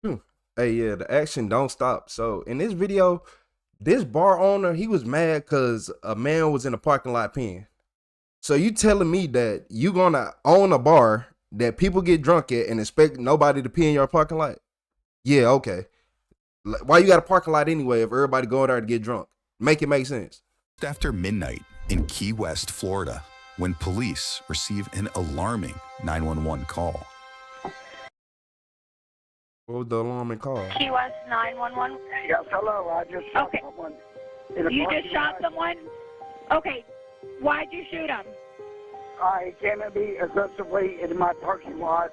Hmm. Hey, yeah, the action don't stop. So in this video, this bar owner, he was mad because a man was in the parking lot peeing. So you telling me that you gonna own a bar that people get drunk at and expect nobody to pee in your parking lot? Yeah, okay. Why you got a parking lot anyway if everybody going there to get drunk? Make it make sense. After midnight in Key West, Florida, when police receive an alarming 911 call. What was the alarming call? Key West 911. Yes, hello. I just shot someone. You just shot someone? Okay. Why'd you shoot him? I came at me aggressively in my parking lot.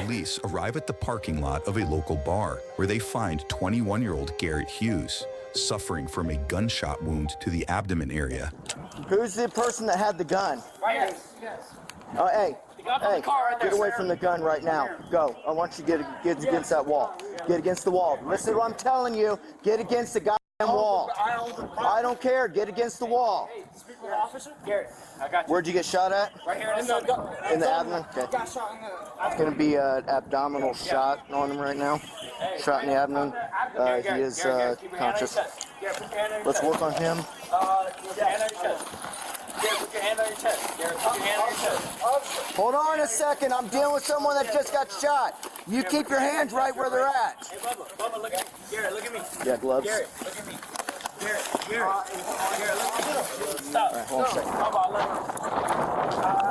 Police arrive at the parking lot of a local bar where they find 21-year-old Garrett Hughes suffering from a gunshot wound to the abdomen area. Who's the person that had the gun? Right here. Yes. Oh, hey, hey, right get away from the gun right now. Go. I want you to get against that wall. Get against the wall. Listen to what I'm telling you. Get against the goddamn wall. I don't care. Get against the wall. Hey, speak with the officer. Garrett, I got you. Where'd you get shot at? Right here in the abdomen? Okay. Got shot in the It's going to be an abdominal shot on him right now. Shot in the abdomen. He is conscious. Let's work on him. Put your hand on your chest. Garrett, put your hand on your chest. Garrett, put your hand on your chest. Hold on a second. I'm dealing with someone that just got shot. You keep your hands right where they're at. Hey, Bubba, look at me. Garrett, look at me. Yeah, gloves. Garrett, look at me. Garrett, look at me. Stop. All right, hold on a second. Bubba,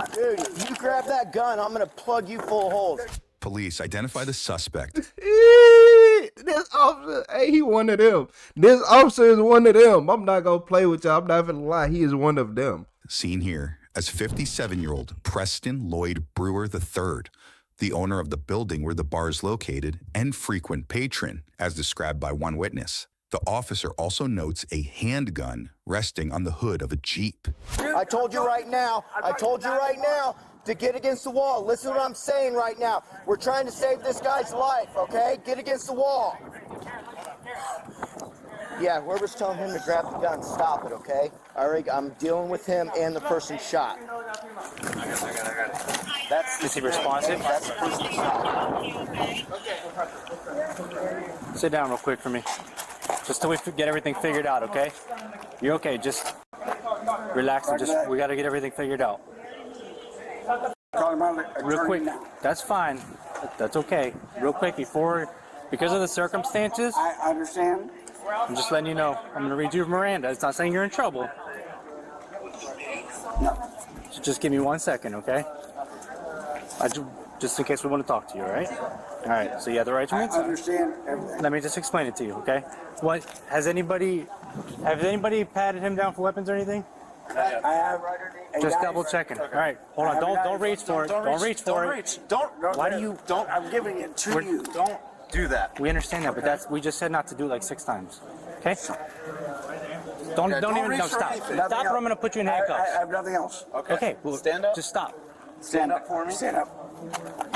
look. Dude, you grab that gun, I'm gonna plug you full of holes. Police identify the suspect. This officer, hey, he one of them. This officer is one of them. I'm not gonna play with y'all. I'm not gonna lie. He is one of them. Seen here as 57-year-old Preston Lloyd Brewer III, the owner of the building where the bar is located and frequent patron, as described by one witness. The officer also notes a handgun resting on the hood of a Jeep. I told you right now, to get against the wall. Listen to what I'm saying right now. We're trying to save this guy's life, okay? Get against the wall. Yeah, whoever's telling him to grab the gun, stop it, okay? All right, I'm dealing with him and the person shot. Is he responsive? That's the person shot. Sit down real quick for me. Just till we get everything figured out, okay? You're okay, just relax and we gotta get everything figured out. Real quick, that's fine. That's okay. Real quick, because of the circumstances, I understand. I'm just letting you know. I'm gonna read you Miranda. It's not saying you're in trouble. No. So just give me 1 second, okay? Just in case we want to talk to you, all right? All right, so you have the right to I remain silent. understand everything. Let me just explain it to you, okay? Has anybody patted him down for weapons or anything? I have Just double checking. All right, hold on. Don't reach for it. Don't reach for it. Why do you? Don't. I'm giving it to you. Don't do that. We understand that, but we just said not to do it like 6 times. Okay? Don't even reach no, for stop. anything. Stop, or I'm gonna put you in handcuffs. I have nothing else. Okay, well, Stand up. Just stop. Stand up for me. Stand up.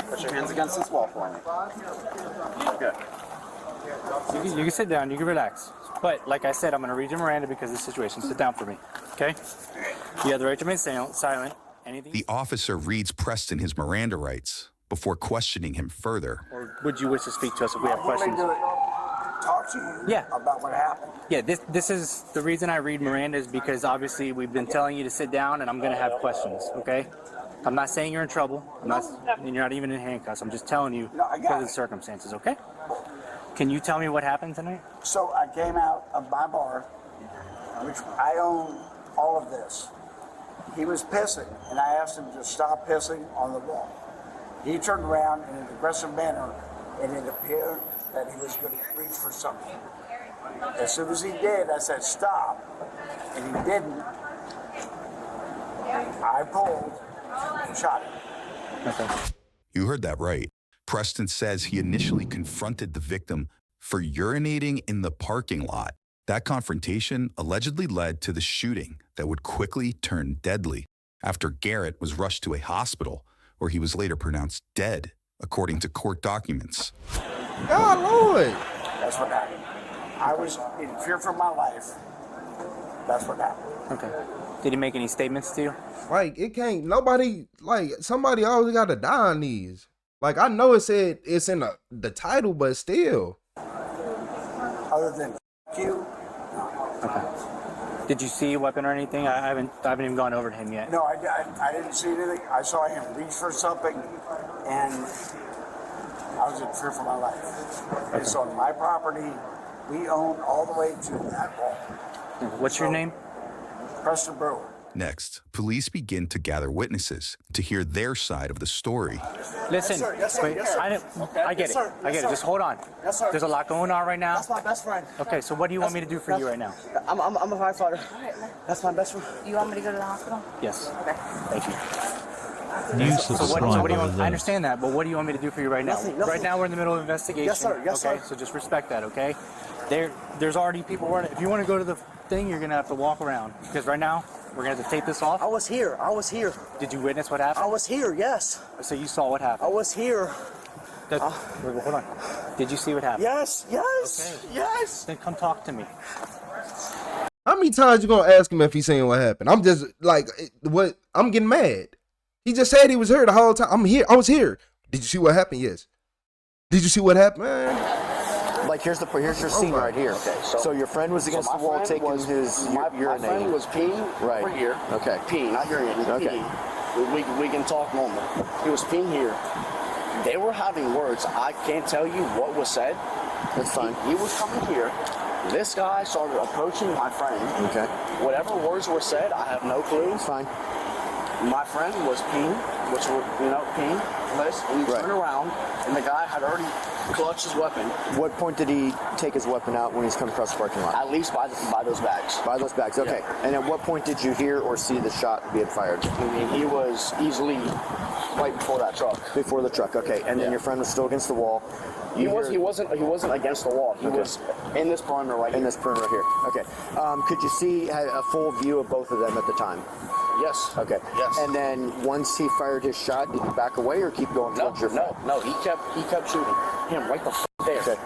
Put your hands against this wall for me. Okay. You can sit down. You can relax. But like I said, I'm gonna read you Miranda because of the situation. Sit down for me. Okay? You have the right to remain silent. Anything? The officer reads Preston his Miranda rights before questioning him further. Or would you wish to speak to us if we have questions? Talk to you about what happened. Yeah, this is the reason I read Miranda is because obviously we've been telling you to sit down and I'm going to have questions, okay? I'm not saying you're in trouble. And you're not even in handcuffs. I'm just telling you because of the circumstances, okay? Can you tell me what happened tonight? So I came out of my bar, which I own all of this. He was pissing, and I asked him to stop pissing on the wall. He turned around in an aggressive manner, and it appeared that he was going to reach for something. As soon as he did, I said, stop. And he didn't. I pulled and shot him. Okay. You heard that right. Preston says he initially confronted the victim for urinating in the parking lot. That confrontation allegedly led to the shooting that would quickly turn deadly after Garrett was rushed to a hospital where he was later pronounced dead, according to court documents. God, Lord. That's what happened. I was in fear for my life. That's what happened. Okay. Did he make any statements to you? Like, it can't, nobody, like, somebody always got to die on these. Like, I know it said it's in the title, but still. Other than you. Okay. Did you see a weapon or anything? I haven't even gone over to him yet. No, I didn't see anything. I saw him reach for something, and I was in fear for my life. It's on my property. We own all the way to that wall. What's your name? Preston Brewer. Next, police begin to gather witnesses to hear their side of the story. Listen, Yes, sir. wait, Yes, sir. I get Yes, it. sir. I get Yes, it. Just sir. hold on. Yes, sir. There's a lot going on right now. That's my best friend. Okay, so what do you want me to do for you right now? I'm a firefighter. That's my best friend. You want me to go to the hospital? Yes. Okay. Thank you. You So what do you want? I understand that, but what do you want me to do for you right now? Nothing. Right now we're in the middle of investigation. Yes, sir. Yes, okay? sir. So just respect that, okay? There's already people running. If you want to go to the thing, you're gonna have to walk around because right now we're gonna have to tape this off. I was here. Did you witness what happened? I was here, yes. So you saw what happened? I was here. Wait, hold on. Did you see what happened? Yes, yes, Okay. yes. Then come talk to me. How many times you gonna ask him if he's saying what happened? I'm just like, what? I'm getting mad. He just said he was here the whole time. I'm here. I was here. Did you see what happened? Yes. Did you see what happened? Man. Like here's your scene right here. Okay, so your friend was against the wall taking his urinating. My friend was peeing Right. over here. Okay. Peeing, not urinating. Okay. Peeing. We can talk normal. He was peeing here. They were having words. I can't tell you what was said. That's fine. He was coming here. This guy started approaching my friend. Okay. Whatever words were said, I have no clue. It's fine. My friend was peeing, which were, peeing, and he Right. turned around, and the guy had already clutched his weapon, What point did he take his weapon out when he's coming across the parking lot? at least by those bags. By those bags, okay. Yeah. And at what point did you hear or see the shot being fired? I mean, he was easily right before that truck. Before the truck, okay. And then Yeah. your friend was still against the wall. He wasn't against the wall. He Okay. was in this perimeter right In here. this perimeter here. Okay. Could you see a full view of both of them at the time? Yes. Okay. Yes. And then once he fired his shot, did you back away or keep going towards your friend? No. He kept shooting him right the there. Okay.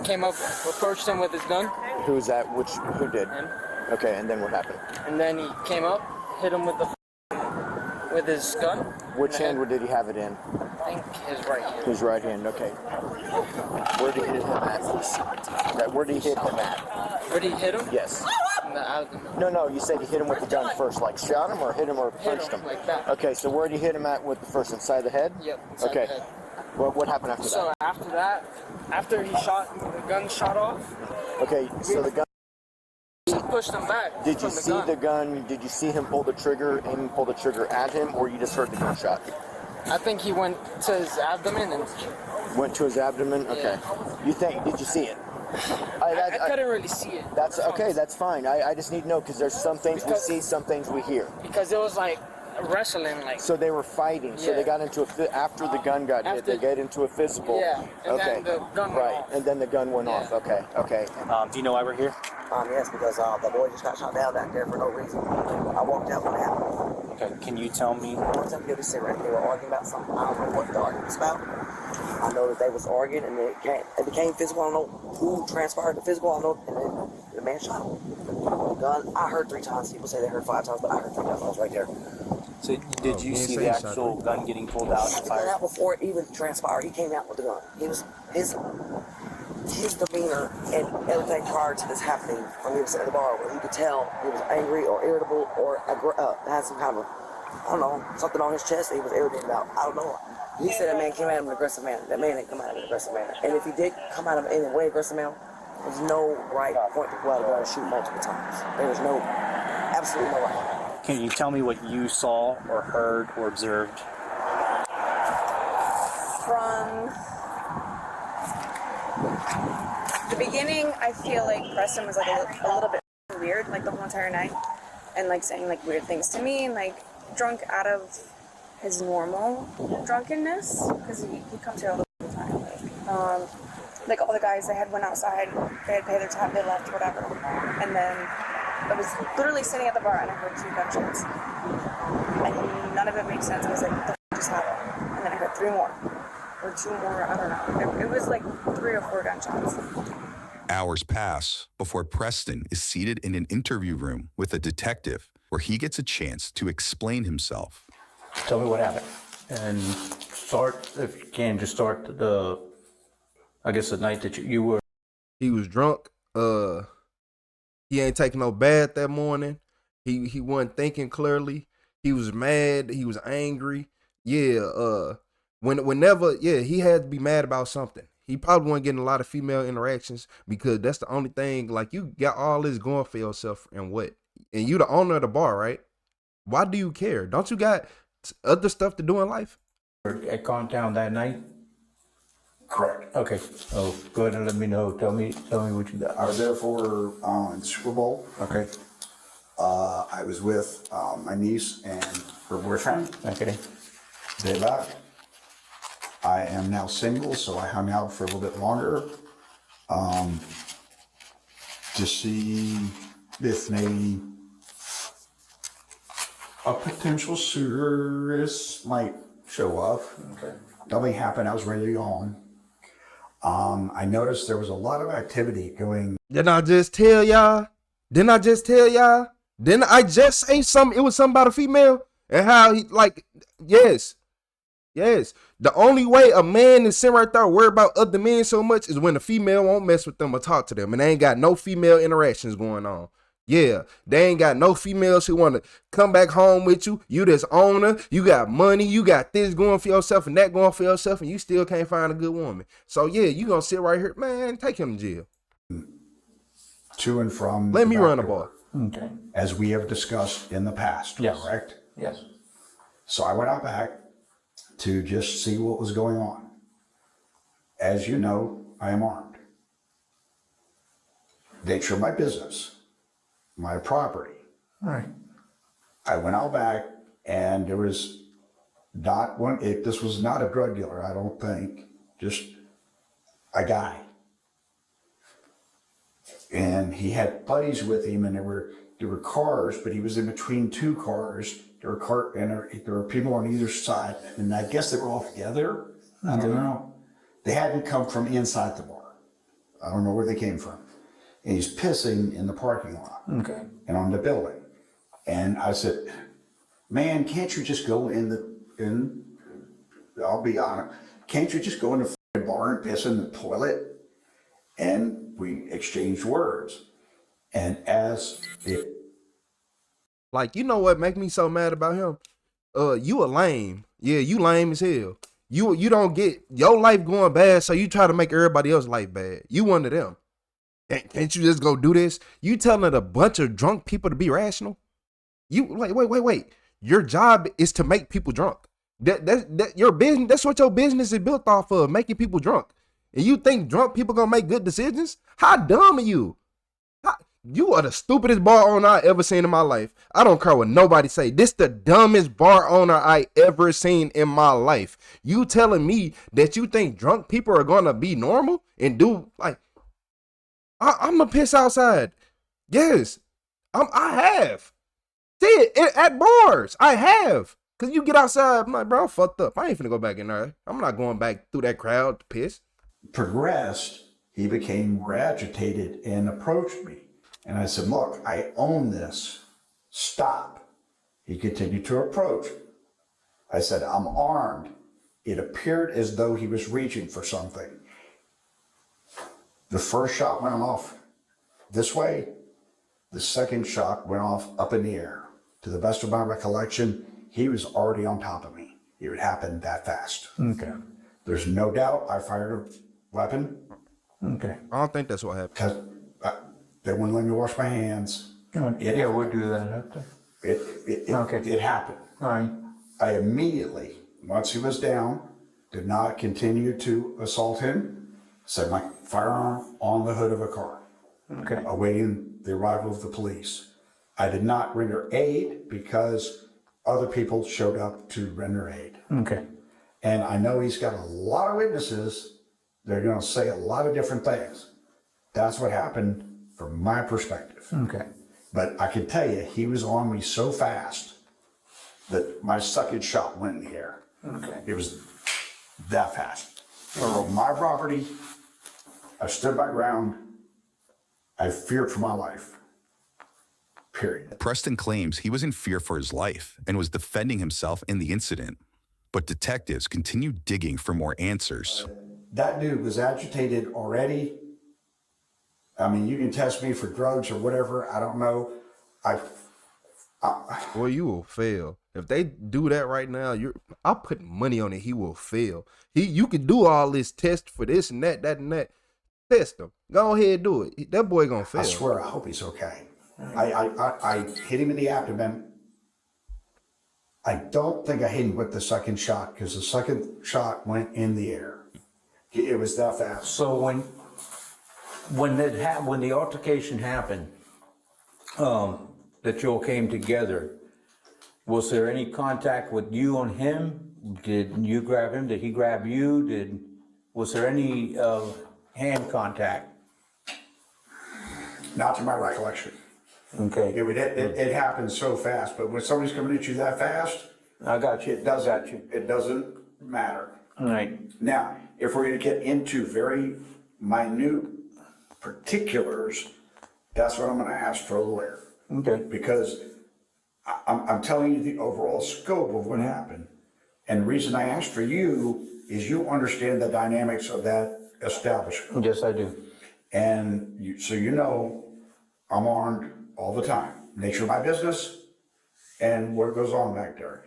Came up, approached him with his gun, Who's that? Who did? him, Okay. And then what happened? and then he came up, hit him with his gun. Which hand did he have it in? I think his right hand. His right hand. Okay. Where did he hit him at? Where did he hit him at? Where did he hit him? Yes. In the abdomen. No, you said you hit him with the gun first, like shot him or hit him or Hit punched him him? like that. Okay, so where did you hit him at with the first, inside the head? Yep. inside Okay. the head. What happened after So after that, after he shot, the gun shot off. that? Okay, so the gun, He pushed him back. did you from the see gun. the gun, did you see him pull the trigger and pull the trigger at him, or you just heard the gunshot? I think he went to his abdomen and Went to his abdomen? Okay. Did you see it? I couldn't really see it. That's okay, that's fine. I just need to know because there's some things we Because- see, some things we hear. Because it was like wrestling, like. So they were fighting. So they Yeah. got into after the gun got hit, they get into a physical. Yeah, and okay. then the gun went right. off. And then the gun went off. Yeah. Okay. Okay. Do you know why we're here? Yes, because the boy just got shot down back there for no reason. I walked out when it happened. Okay, can you tell me? One time ago, they said right, they were arguing about something. I don't know what the argument was about. I know that they was arguing and it became physical. I don't know who transpired the physical. I know, and then the man shot him. The gun, I heard 3 times. People say they heard 5 times, but I heard 3 times. I was right there. So did you see the actual gun getting pulled out and He got fired? out before it even transpired. He came out with the gun. He was his demeanor and everything prior to this happening, when he was sitting at the bar, where you could tell he was angry or irritable or had some kind of, I don't know, something on his chest that he was irritated about. I don't know. He said that man came at him in an aggressive manner. That man didn't come at him in an aggressive manner. And if he did come at him in a way aggressive manner, there's no right point to go out and shoot multiple times. There was absolutely no right. Can you tell me what you saw or heard or observed? From the beginning, I feel like Preston was like a little bit weird, like the whole entire night, and like saying like weird things to me, and like drunk out of his normal drunkenness, because he comes here all the time. Like all the guys, they had went outside, they had paid their tab, they left, whatever, and then I was literally sitting at the bar and I heard 2 gunshots, and none of it made sense. I was like, what the f just happened? And then I heard 3 more. Or 2 more, I don't know. It was like 3 or 4 gunshots. Hours pass before Preston is seated in an interview room with a detective where he gets a chance to explain himself. Tell me what happened. And start, if you can, just start the, I guess the night that you were. He was drunk. He ain't taking no bath that morning. He wasn't thinking clearly. He was mad. He was angry. Yeah. Whenever he had to be mad about something. He probably wasn't getting a lot of female interactions because that's the only thing. Like, you got all this going for yourself and what? And you the owner of the bar, right? Why do you care? Don't you got other stuff to do in life? At Town that night? Correct. Okay. Oh, go ahead and let me know. Tell me what you got. I was there for Super Bowl. Okay. I was with my niece and her boyfriend. Okay. Day back. I am now single, so I hung out for a little bit longer to see if maybe a potential suitor might show up. Okay. Nothing happened. I was ready to go home. I noticed there was a lot of activity going. Didn't I just tell y'all? Didn't I just say something? It was something about a female and how he, like, yes. The only way a man is sitting right there worried about other men so much is when the female won't mess with them or talk to them, and they ain't got no female interactions going on. Yeah, they ain't got no females who want to come back home with you. You this owner, you got money, you got this going for yourself and that going for yourself, and you still can't find a good woman. So yeah, you gonna sit right here, man, take him to jail. To and from. Let me run a bar. Okay. As we have discussed in the past, yes. Correct? Yes. So I went out back to just see what was going on. As you know, I am armed. Nature of my business, my property. All right. I went out back and there was not one, this was not a drug dealer, I don't think, just a guy. And he had buddies with him, and there were cars, but he was in between two cars. There were people on either side, and I guess they were all together. I don't know. They hadn't come from inside the bar. I don't know where they came from. And he's pissing in the parking lot. Okay. And on the building. And I said, man, can't you just go I'll be honest, can't you just go in the bar and piss in the toilet? And we exchanged words. And as it. Like, you know what make me so mad about him? You a lame. Yeah, you lame as hell. You don't get your life going bad, so you try to make everybody else's life bad. You one of them. Can't you just go do this? You telling a bunch of drunk people to be rational? You wait. Your job is to make people drunk. That your business. That's what your business is built off of, making people drunk. And you think drunk people gonna make good decisions? How dumb are you? You are the stupidest bar owner I ever seen in my life. I don't care what nobody say. This the dumbest bar owner I ever seen in my life. You telling me that you think drunk people are gonna be normal and do like? I'm gonna piss outside. Yes, I have. See it at bars. I have. Cause you get outside, I'm like, bro, I'm fucked up. I ain't finna go back in there. I'm not going back through that crowd to piss. Progressed, he became more agitated and approached me. And I said, look, I own this. Stop. He continued to approach. I said, I'm armed. It appeared as though he was reaching for something. The first shot went off this way. The second shot went off up in the air. To the best of my recollection, he was already on top of me. It would happen that fast. Okay. There's no doubt I fired a weapon. Okay. I don't think that's what happened. Because they wouldn't let me wash my hands. Yeah, we'll do that after. It happened. All right. I immediately, once he was down, did not continue to assault him. Set my firearm on the hood of a car. Okay. Awaiting the arrival of the police. I did not render aid because other people showed up to render aid. Okay. And I know he's got a lot of witnesses. They're going to say a lot of different things. That's what happened from my perspective. Okay. But I can tell you, he was on me so fast that my second shot went in the air. Okay. It was that fast. On my property, I stood my ground. I feared for my life. Period. Preston claims he was in fear for his life and was defending himself in the incident. But detectives continue digging for more answers. That dude was agitated already. I mean, you can test me for drugs or whatever. I don't know. Well, you will fail. If they do that right now, I put money on it. He will fail. You could do all this test for this and that, and that. Test him. Go ahead and do it. That boy gonna fail. I swear, I hope he's okay. I hit him in the abdomen. I don't think I hit him with the second shot because the second shot went in the air. It was that fast. So when the altercation happened, that you all came together, was there any contact with you on him? Did you grab him? Did he grab you? Was there any hand contact? Not to my recollection. Okay. It happened so fast, but when somebody's coming at you that fast, I got you. It doesn't matter. All right. Now, if we're going to get into very minute particulars, that's what I'm going to ask for a lawyer. Okay. Because I'm telling you the overall scope of what happened. And the reason I asked for you is you understand the dynamics of that establishment. Yes, I do. And so you know I'm armed all the time. Nature of my business and what goes on back there.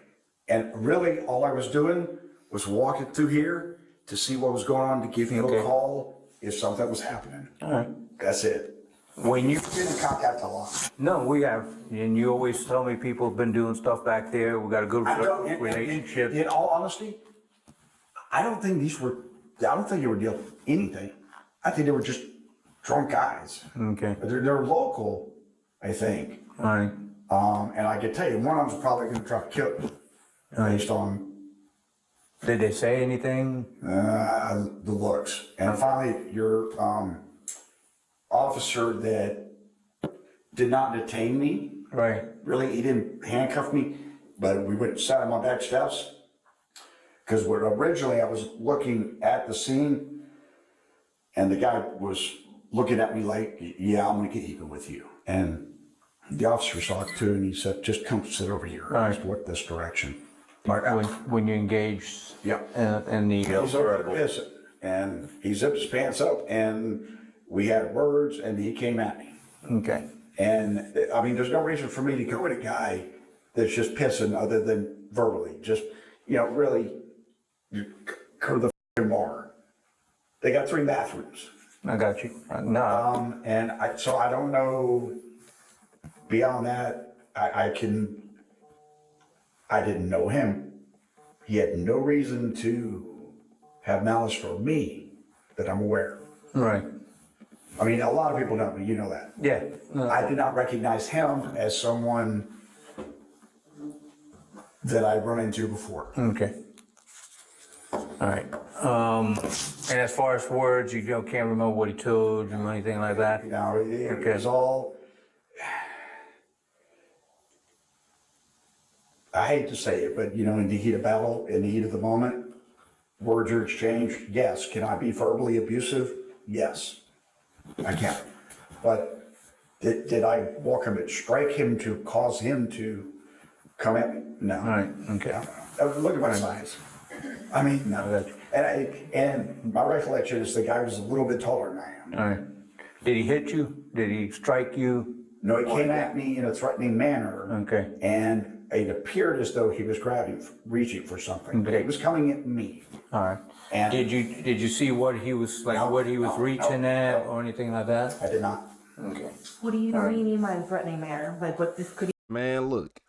And really all I was doing was walking through here to see what was going on, to give you a call if something was happening. All right. That's it. When you didn't contact a lot. No, we have, and you always tell me people have been doing stuff back there. We got a good relationship. In all honesty, I don't think they were dealing with anything. I think they were just drunk guys. Okay. They're local, I think. All right. And I can tell you, one of them's probably going to try to kill you based on. Did they say anything? The looks. And finally, your officer that did not detain me. Right. Really, he didn't handcuff me, but we went and sat on my back steps. Because originally I was looking at the scene, and the guy was looking at me like, yeah, I'm going to get even with you. And the officer saw it too, and he said, just come sit over here. Right. Just look this direction. When you engaged in the... He's over there pissing, and he zipped his pants up, and we had words, and he came at me. Okay. And I mean, there's no reason for me to go at a guy that's just pissing other than verbally. Just, really, go to the f***ing bar. They got 3 bathrooms. I got you. No. So I don't know, beyond that, I didn't know him. He had no reason to have malice for me that I'm aware of. Right. I mean, a lot of people know me, you know that. Yeah. I did not recognize him as someone that I'd run into before. Okay. All right. And as far as words, you can't remember what he told you or anything like that? No, it was all, I hate to say it, but in the heat of battle, in the heat of the moment, words are exchanged. Yes. Can I be verbally abusive? Yes, I can. But did I walk him and strike him to cause him to come at me? No. All right. Okay. Look at my size. I mean, no. And my recollection is the guy was a little bit taller than I am. All right. Did he hit you? Did he strike you? No, he came at me in a threatening manner. Okay. And it appeared as though he was reaching for something, but he was coming at me. All right. And did you see what he was reaching at or anything like that? I did not. Okay. What do you mean by threatening manner? Like what this could? Man, look.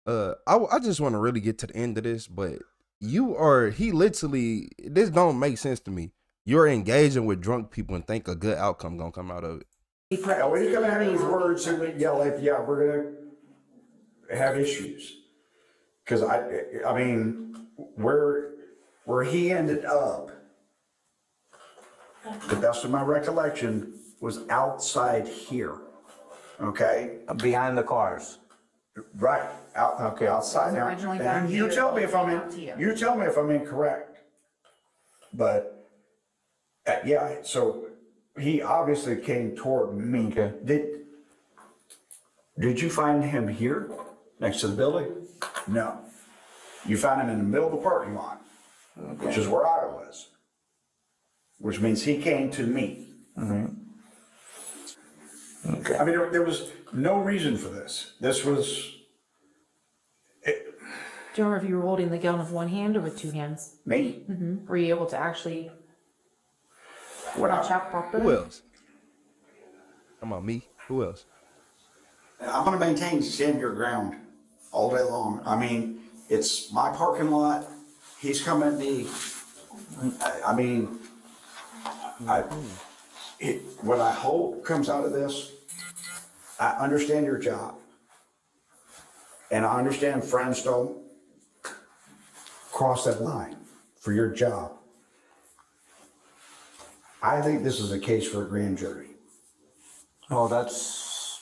I just want to really get to the end of this, but this don't make sense to me. You're engaging with drunk people and think a good outcome gonna come out of it. When you come at me with words and yell like, yeah, we're gonna have issues. Because I mean, where he ended up, the best of my recollection, was outside here. Okay? Behind the cars. Right. Outside there. And you tell me if I'm incorrect. But so he obviously came toward me. Okay. Did you find him here next to the building? No. You found him in the middle of the parking lot, which is where I was, which means he came to me. Okay. I mean, there was no reason for this. This was Do you remember if you were holding the gun with one hand or with two hands? me. Were you able to actually What I, chop properly? Who else? Come on, me. Who else? I'm going to maintain stand your ground all day long. I mean, it's my parking lot. He's coming at me. What I hope comes out of this, I understand your job. And I understand friends don't cross that line for your job. I think this is a case for a grand jury. Oh, that's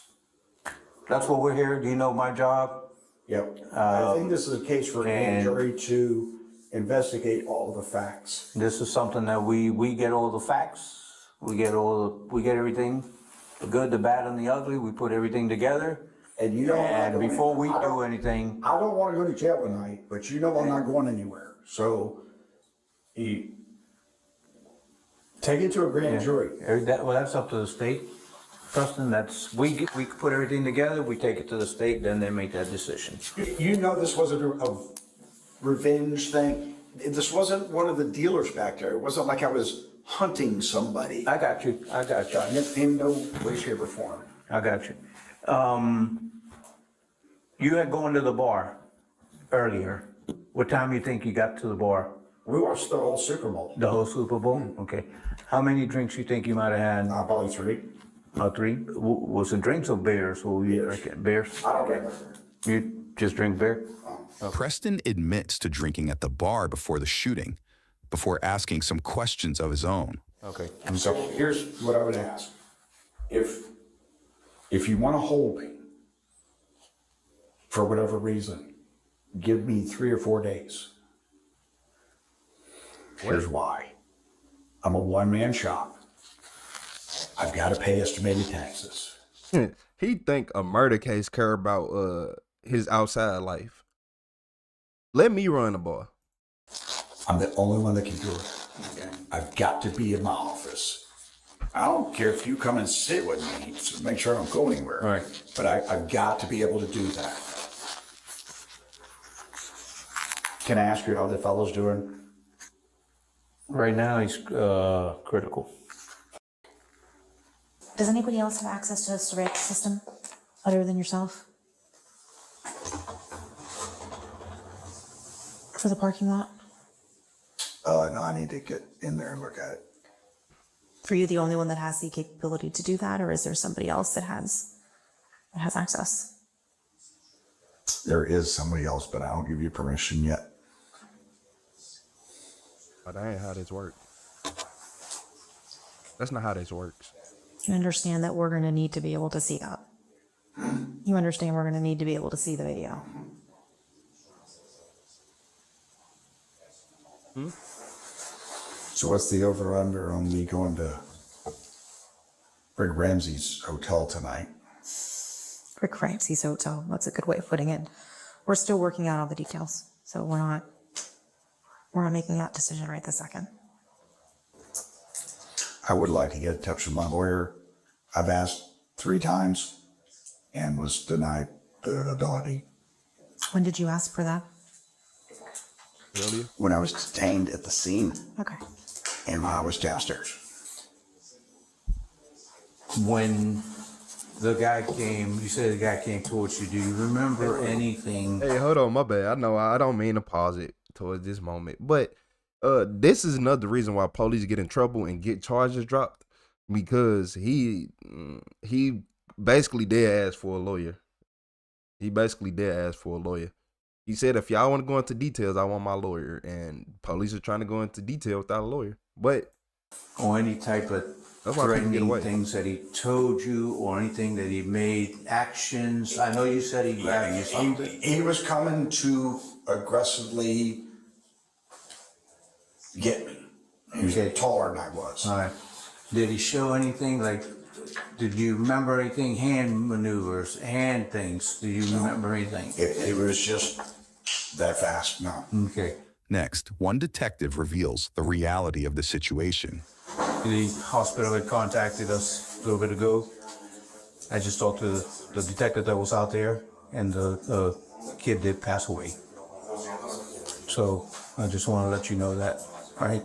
what we're here. Do you know my job? Yep. I think this is a case for a grand jury to investigate all the facts. This is something that we get all the facts. We get everything, the good, the bad, and the ugly. We put everything together. And you know, and before we do anything, I don't want to go to jail tonight, but you know I'm not going anywhere. So, you take it to a grand jury. That's up to the state. Preston, we put everything together, we take it to the state, then they make that decision. You know this wasn't a revenge thing. This wasn't one of the dealers back there. It wasn't like I was hunting somebody. I got you. In no way, shape, or form. I got you. You had gone to the bar earlier. What time do you think you got to the bar? We watched the whole Super Bowl. The whole Super Bowl? Okay. How many drinks you think you might have had? Probably 3. 3? Was it drinks or beers? What were you drinking? Beers? I don't remember. You just drink beer? Preston admits to drinking at the bar before the shooting, before asking some questions of his own. Okay. So here's what I would ask. If you want to hold me, for whatever reason, give me 3 or 4 days. Here's why. I'm a one-man shop. I've got to pay estimated taxes. He think a murder case care about his outside life. Let me run the bar. I'm the only one that can do it. Okay. I've got to be in my office. I don't care if you come and sit with me, so make sure I don't go anywhere. All right. But I've got to be able to do that. Can I ask you how the fellow's doing? Right now, he's critical. Does anybody else have access to the surveillance system other than yourself? For the parking lot? No, I need to get in there and look at it. For you, the only one that has the capability to do that, or is there somebody else that has access? There is somebody else, but I don't give you permission yet. But that ain't how this works. That's not how this works. You understand that we're going to need to be able to see that. You understand we're going to need to be able to see the video. So what's the over-under on me going to Rick Ramsey's hotel tonight? Rick Ramsey's hotel. That's a good way of putting it. We're still working out all the details, so we're not making that decision right this second. I would like to get in touch with my lawyer. I've asked 3 times and was denied the ability. When did you ask for that? Earlier? When I was detained at the scene. Okay. And while I was downstairs. When the guy came, you said the guy came towards you. Do you remember anything? Hey, hold on, my bad. I know I don't mean to pause it towards this moment, but this is another reason why police get in trouble and get charges dropped, because he basically did ask for a lawyer. He basically did ask for a lawyer. He said, if y'all want to go into details, I want my lawyer. And police are trying to go into detail without a lawyer. But or any type of threatening things that he told you, or anything that he made actions. I know you said he grabbed you something. He was coming to aggressively get me. He was taller than I was. All right. Did he show anything like? Did you remember anything? Hand maneuvers, hand things. Do you remember anything? It was just that fast, no. Okay. Next, one detective reveals the reality of the situation. The hospital had contacted us a little bit ago. I just talked to the detective that was out there, and the kid did pass away. So I just want to let you know that, all right?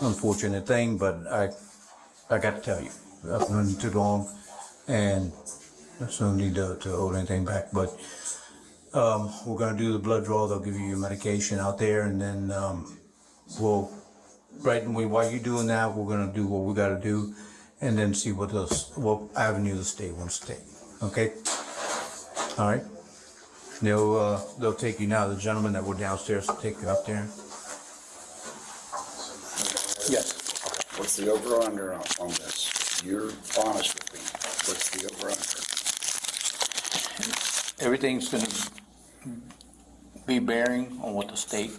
Unfortunate thing, but I got to tell you, I've been too long, and there's no need to hold anything back. But we're gonna do the blood draw. They'll give you your medication out there, and then while you're doing that, we're gonna do what we gotta do, and then see what avenue the state wants to take. Okay? All right. They'll take you now. The gentleman that were downstairs will take you up there. Yes. What's the over-under on this? You're honest with me. What's the over-under? Everything's gonna be bearing on what the state,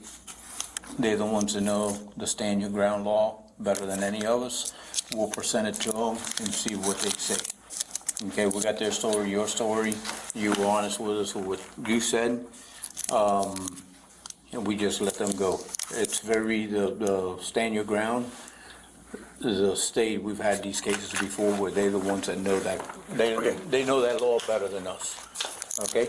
they're the ones that know the stand your ground law better than any of us. We'll present it to them and see what they say. Okay, we got their story, your story. You were honest with us with what you said. And we just let them go. It's the stand your ground. The state, we've had these cases before where they're the ones that know that. They know that law better than us. Okay?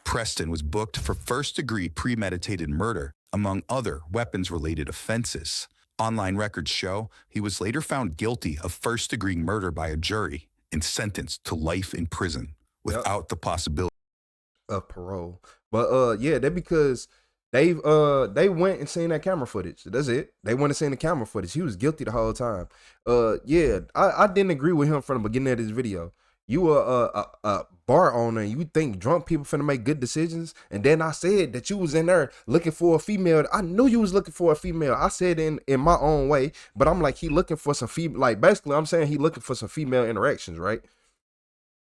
Preston was booked for first-degree premeditated murder, among other weapons-related offenses. Online records show he was later found guilty of first-degree murder by a jury and sentenced to life in prison without the possibility of parole. But yeah, that because they went and seen that camera footage. That's it. They went and seen the camera footage. He was guilty the whole time. Yeah, I didn't agree with him from the beginning of this video. You a bar owner and you think drunk people finna make good decisions, and then I said that you was in there looking for a female. I knew you was looking for a female. I said in my own way, but I'm like, he looking for some female. Like basically, I'm saying he looking for some female interactions, right?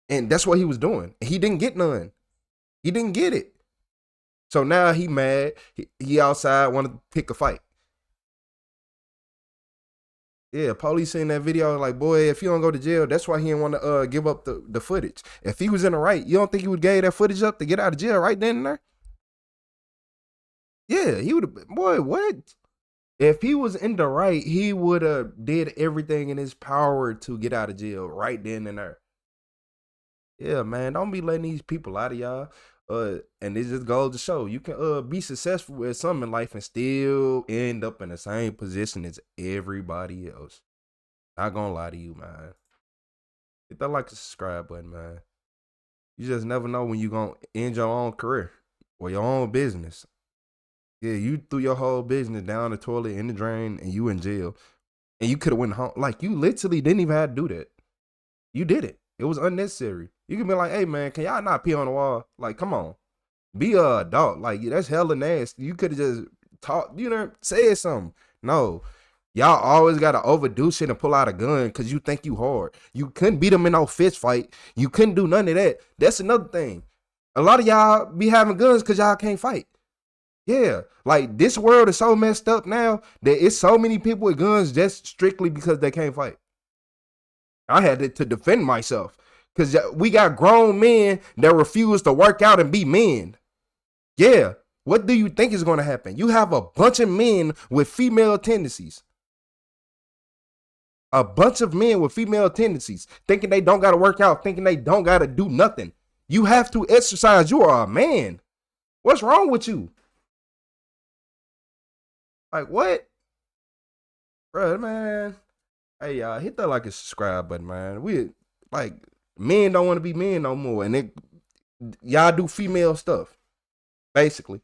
And that's what he was doing. He didn't get none. He didn't get it. So now he mad. He outside want to pick a fight. Yeah, police seen that video like, boy, if you don't go to jail, that's why he didn't want to give up the footage. If he was in the right, you don't think he would gave that footage up to get out of jail right then and there? Yeah, he would have, boy, what? If he was in the right, he would have did everything in his power to get out of jail right then and there. Yeah, man, don't be letting these people out of y'all. And it just goes to show you can be successful at something in life and still end up in the same position as everybody else. Not gonna lie to you, man. Hit that like and subscribe button, man. You just never know when you gonna end your own career or your own business. Yeah, you threw your whole business down the toilet in the drain and you in jail. And you could have went home. Like, you literally didn't even have to do that. You did it. It was unnecessary. You can be like, hey, man, can y'all not pee on the wall? Like, come on. Be a adult. Like, that's hella nasty. You could have just talked, said something. No. Y'all always got to overdo shit and pull out a gun because you think you hard. You couldn't beat them in no fist fight. You couldn't do none of that. That's another thing. A lot of y'all be having guns because y'all can't fight. Yeah. Like, this world is so messed up now that it's so many people with guns just strictly because they can't fight. I had to defend myself because we got grown men that refuse to work out and be men. Yeah. What do you think is going to happen? You have a bunch of men with female tendencies. A bunch of men with female tendencies thinking they don't got to work out, thinking they don't got to do nothing. You have to exercise. You are a man. What's wrong with you? Like, what? Bro, man. Hey, y'all, hit that like and subscribe button, man. We, like, men don't want to be men no more. And y'all do female stuff, basically.